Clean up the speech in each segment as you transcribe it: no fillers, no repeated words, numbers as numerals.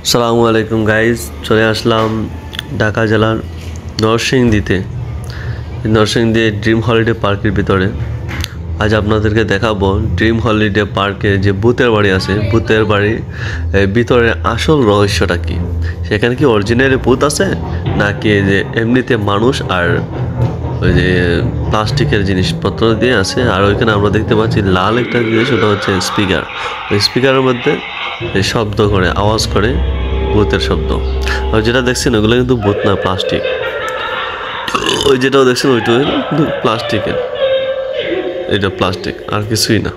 আসসালামু আলাইকুম গাইজ, চলে আসলাম ঢাকা জেলার নরসিংদীতে। নরসিংদী ড্রিম হলিডে পার্কের ভিতরে আজ আপনাদেরকে দেখাবো ড্রিম হলিডে পার্কে যে ভূতের বাড়ি আছে, ভূতের বাড়ির ভিতরে আসল রহস্যটা কি। সেখানে কি অরিজিনালি ভূত আছে নাকি যে এমনিতে মানুষ আর ওই যে প্লাস্টিকের জিনিসপত্র দিয়ে আছে। আর ওইখানে আমরা দেখতে পাচ্ছি লাল একটা জিনিস, ওটা হচ্ছে স্পিকার। ওই স্পিকারের মধ্যে শব্দ করে, আওয়াজ করে, ভূতের শব্দ। আর যেটা দেখছেন ওগুলো কিন্তু ভূত না, প্লাস্টিক। ওই যেটাও দেখছেন ওইটা কিন্তু প্লাস্টিকের, এটা প্লাস্টিক আর কিছুই না।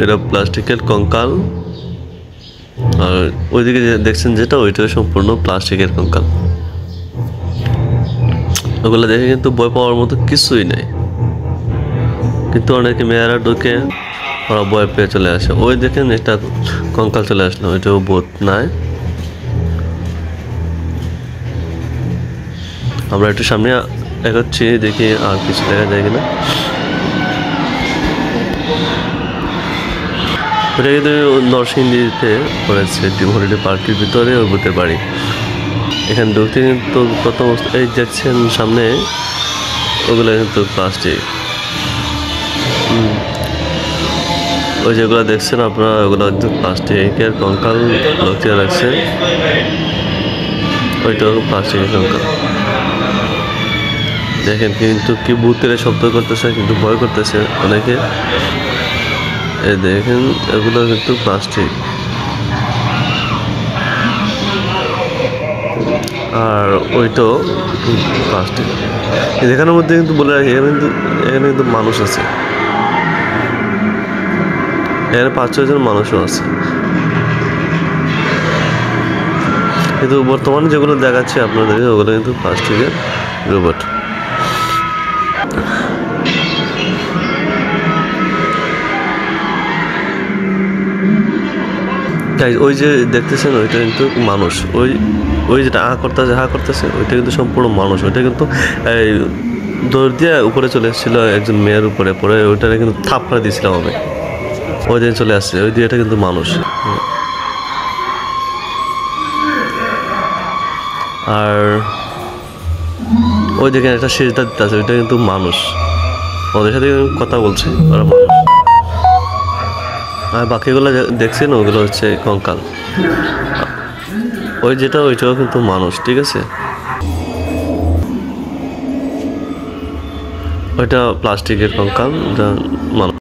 এটা প্লাস্টিকের কঙ্কাল। আর ওইদিকে যে দেখছেন যেটা, ওইটা সম্পূর্ণ প্লাস্টিকের কঙ্কাল। ওগুলো দেখে কিন্তু ভয় পাওয়ার মতো কিছুই নেই, কিন্তু অনেকে মেয়েরা ঢুকে ওরা ভয় পেয়ে চলে আসে। ওই দেখেন একটা কঙ্কাল চলে আসলো, ওইটাও ভূত নাই। আমরা একটু সামনে এগোচ্ছি, দেখি আর কিছু দেখা যায় কিনা। ওটা কিন্তু নরসিংদীতে পড়েছে, ড্রিম হলিডে পার্কের ভিতরে ওই ভূতের বাড়ি। এখানে ঢুকতে কিন্তু প্রথম এই দেখছেন সামনে, ওগুলো কিন্তু প্লাস্টিক। ওই যেগুলো দেখছেন আপনারা, ওগুলো কিন্তু প্লাস্টিকের কঙ্কাল লুকিয়ে রাখছে। ওইটাও প্লাস্টিকের কঙ্কাল। দেখেন কিন্তু কি ভূতের শব্দ করতেছে, কিন্তু ভয় করতেছে অনেকে। এই দেখেন এগুলো কিন্তু প্লাস্টিক। আর ওইটাও প্লাস্টিক। এখানের মধ্যে কিন্তু বলে রাখি, এখানে কিন্তু মানুষ আছে, এখানে 5-6 জন মানুষও আছে। কিন্তু বর্তমানে যেগুলো দেখাচ্ছে আপনাদেরকে, ওগুলো কিন্তু প্লাস্টিকের রোবট। ওই যে দেখতেছেন ওইটা কিন্তু মানুষ। ওই যেটা করতেছে ওইটা কিন্তু সম্পূর্ণ মানুষ। ওইটা কিন্তু এই দৌড় দিয়ে উপরে চলে এসেছিল একজন মেয়ের উপরে, পরে ওইটা কিন্তু থাপড়া দিয়েছিলাম আমি, ওই দিন চলে আসছে। ওই দিয়ে এটা কিন্তু মানুষ। আর ওই দেখেন একটা সেজদা দিতে আছে, ওইটা কিন্তু মানুষ। ওদের সাথে কথা বলছে, ওরা মানুষ। আর বাকিগুলো দেখছেন ওগুলো হচ্ছে কঙ্কাল। ওইটাও কিন্তু মানুষ, ঠিক আছে। ওইটা প্লাস্টিকের কঙ্কাল, ওটা মানুষ।